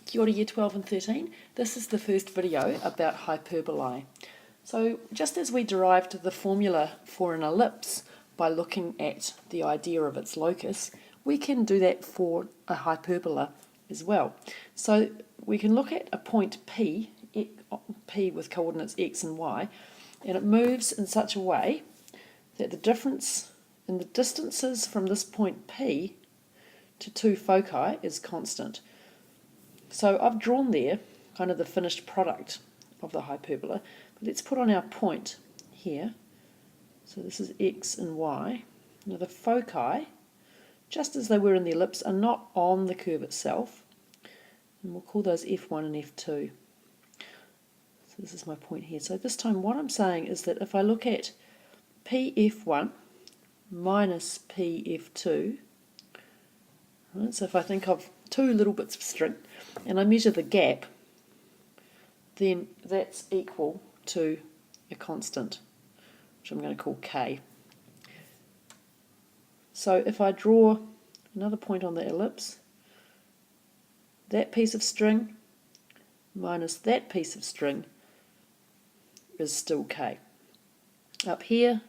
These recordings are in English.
Kia ora Year 12 and 13. This is the first video about hyperbolae. So just as we derived the formula for an ellipse by looking at the idea of its locus, we can do that for a hyperbola as well. So we can look at a point P with coordinates x and y, and it moves in such a way that the difference in the distances from this point P to two foci is constant. So I've drawn there kind of the finished product of the hyperbola, but let's put on our point here. So this is x and y. Now the foci, just as they were in the ellipse, are not on the curve itself, and we'll call those F1 and F2. So this is my point here. So this time what I'm saying is that if I look at PF1 minus PF2, right, so if I think of two little bits of string and I measure the gap, then that's equal to a constant, which I'm going to call K. So if I draw another point on the ellipse, that piece of string minus that piece of string is still K. Up here,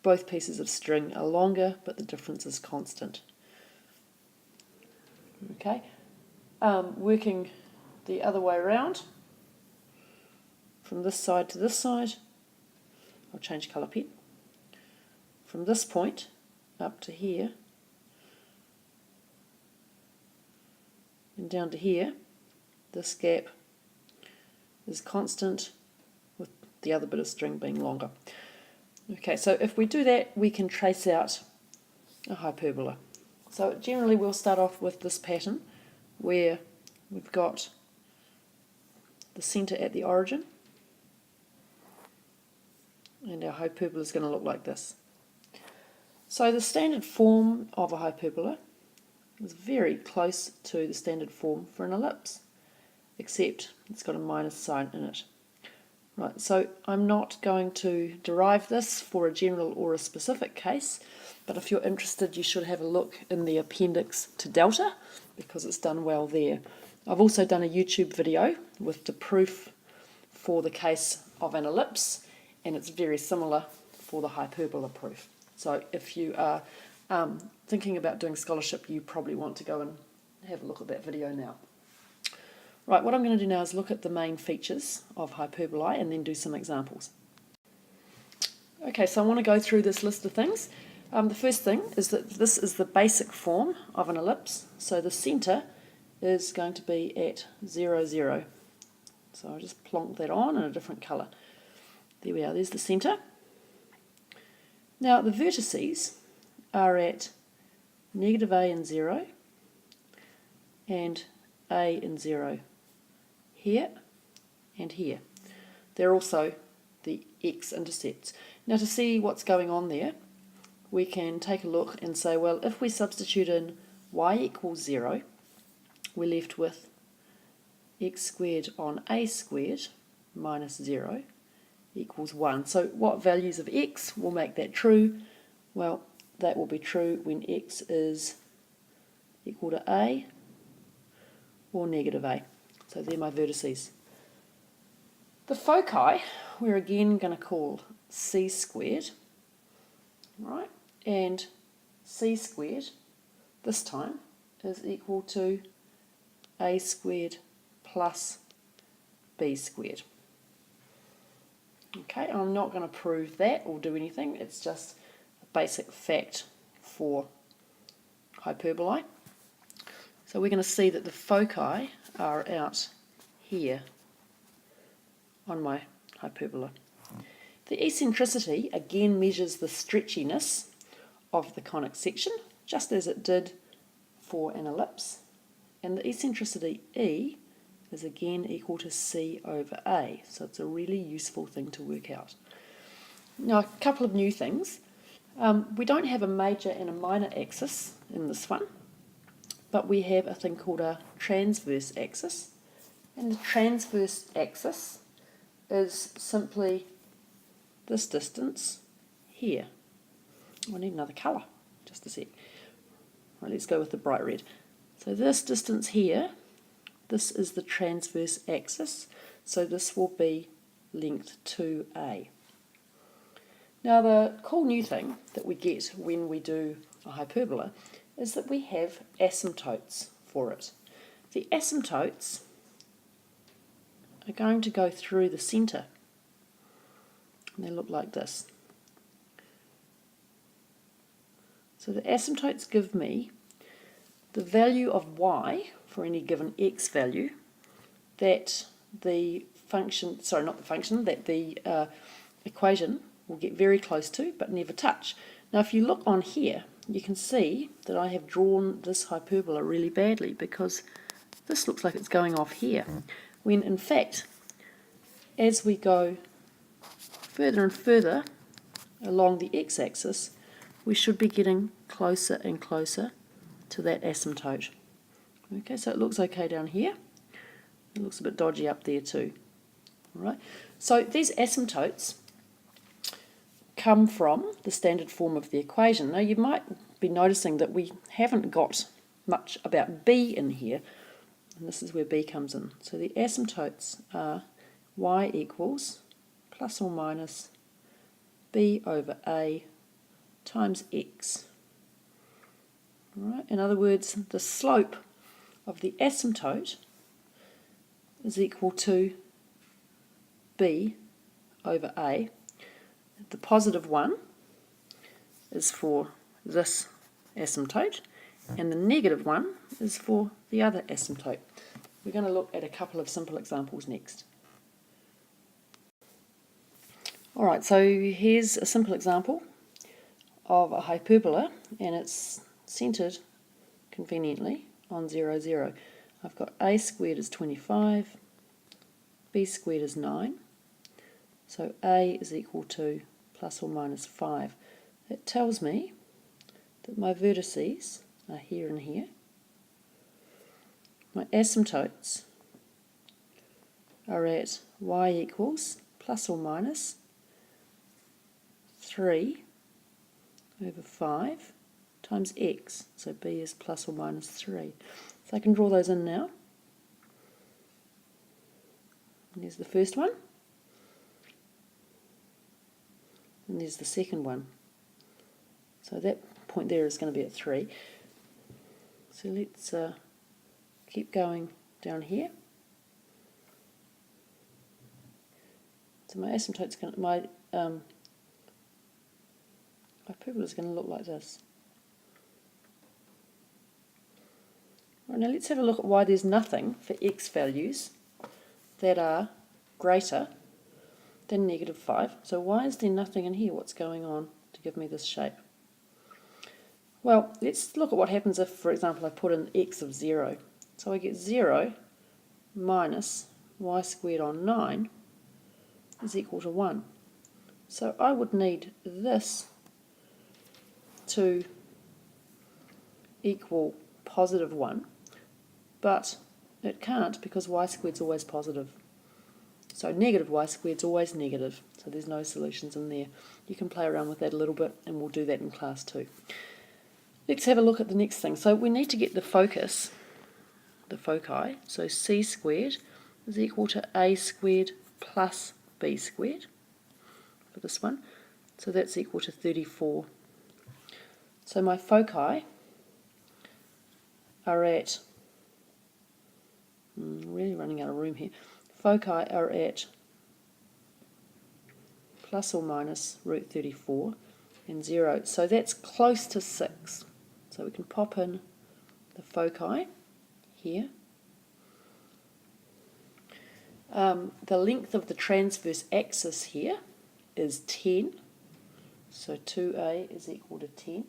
both pieces of string are longer, but the difference is constant. Okay, working the other way around, from this side to this side, I'll change colour pen, from this point up to here, and down to here, this gap is constant with the other bit of string being longer. Okay, so if we do that, we can trace out a hyperbola. So generally we'll start off with this pattern where we've got the centre at the origin, and our hyperbola is going to look like this. So the standard form of a hyperbola is very close to the standard form for an ellipse, except it's got a minus sign in it. Right, so I'm not going to derive this for a general or a specific case, but if you're interested you should have a look in the appendix to Delta, because it's done well there. I've also done a YouTube video with the proof for the case of an ellipse, and it's very similar for the hyperbola proof. So if you are thinking about doing scholarship, you probably want to go and have a look at that video now. Right, what I'm going to do now is look at the main features of hyperbolae and then do some examples. Okay, so I want to go through this list of things. The first thing is that this is the basic form of an ellipse, so the centre is going to be at 0, 0. So I'll just plonk that on in a different colour. There we are, there's the centre. Now the vertices are at negative A and 0 and A and 0 here and here. They're also the x-intercepts. Now to see what's going on there, we can take a look and say, well, if we substitute in y equals 0, we're left with x squared on a squared minus 0 equals 1. So what values of x will make that true? Well, that will be true when x is equal to a or negative a. So they're my vertices. The foci, we're again going to call c squared, right? And c squared, this time, is equal to a squared plus b squared. Okay, I'm not going to prove that or do anything, it's just a basic fact for hyperbolae. So we're going to see that the foci are out here on my hyperbola. The eccentricity again measures the stretchiness of the conic section, just as it did for an ellipse, and the eccentricity E is again equal to C over A, so it's a really useful thing to work out. Now a couple of new things. We don't have a major and a minor axis in this one, but we have a thing called a transverse axis, and the transverse axis is simply this distance here. I need another colour, just a sec. Right, let's go with the bright red. So this distance here, this is the transverse axis, so this will be length 2a. Now the cool new thing that we get when we do a hyperbola is that we have asymptotes for it. The asymptotes are going to go through the centre, and they look like this. So the asymptotes give me the value of y for any given x value that the function, sorry, not the function, that the equation will get very close to but never touch. Now if you look on here, you can see that I have drawn this hyperbola really badly because this looks like it's going off here, when in fact as we go further and further along the x-axis, we should be getting closer and closer to that asymptote. Okay, so it looks okay down here. It looks a bit dodgy up there too. All right. So these asymptotes come from the standard form of the equation. Now you might be noticing that we haven't got much about b in here, and this is where b comes in. So the asymptotes are y equals plus or minus b over a times x. All right. In other words, the slope of the asymptote is equal to b over a. The positive one is for this asymptote, and the negative one is for the other asymptote. We're going to look at a couple of simple examples next. Alright, so here's a simple example of a hyperbola, and it's centred conveniently on 0, 0. I've got a squared is 25, b squared is 9, so a is equal to plus or minus 5. It tells me that my vertices are here and here. My asymptotes are at y equals plus or minus 3 over 5 times x, so b is plus or minus 3. So I can draw those in now. And there's the first one, and there's the second one. So that point there is going to be at 3. So let's keep going down here. So my asymptote's going to, my hyperbola is going to look like this. Right, now let's have a look at why there's nothing for x values that are greater than negative 5. So why is there nothing in here? What's going on to give me this shape? Well, let's look at what happens if, for example, I put in x of 0. So I get 0 minus y squared on 9 is equal to 1. So I would need this to equal positive 1, but it can't because y squared is always positive. So negative y squared is always negative, so there's no solutions in there. You can play around with that a little bit, and we'll do that in class too. Let's have a look at the next thing. So we need to get the focus, the foci, so c squared is equal to a squared plus b squared for this one. So that's equal to 34. So my foci are at, really running out of room here, foci are at plus or minus root 34 and 0. So that's close to 6. So we can pop in the foci here. The length of the transverse axis here is 10. So 2a is equal to 10.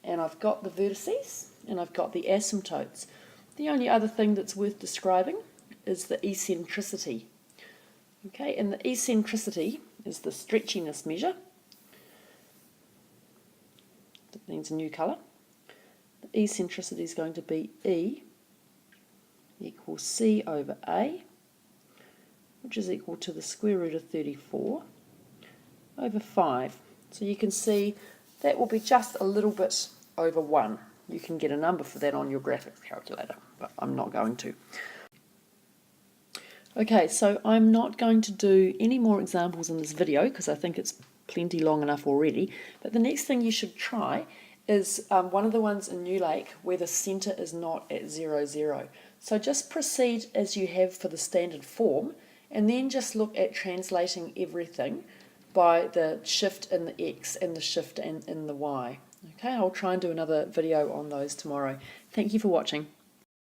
And I've got the vertices and I've got the asymptotes. The only other thing that's worth describing is the eccentricity. Okay, and the eccentricity is the stretchiness measure. That means a new colour. The eccentricity is going to be E equals C over A, which is equal to the square root of 34 over 5. So you can see that will be just a little bit over 1. You can get a number for that on your graphics calculator, but I'm not going to. Okay, so I'm not going to do any more examples in this video because I think it's plenty long enough already, but the next thing you should try is one of the ones in New Lake where the centre is not at 0, 0. So just proceed as you have for the standard form and then just look at translating everything by the shift in the X and the shift in the Y. Okay, I'll try and do another video on those tomorrow. Thank you for watching.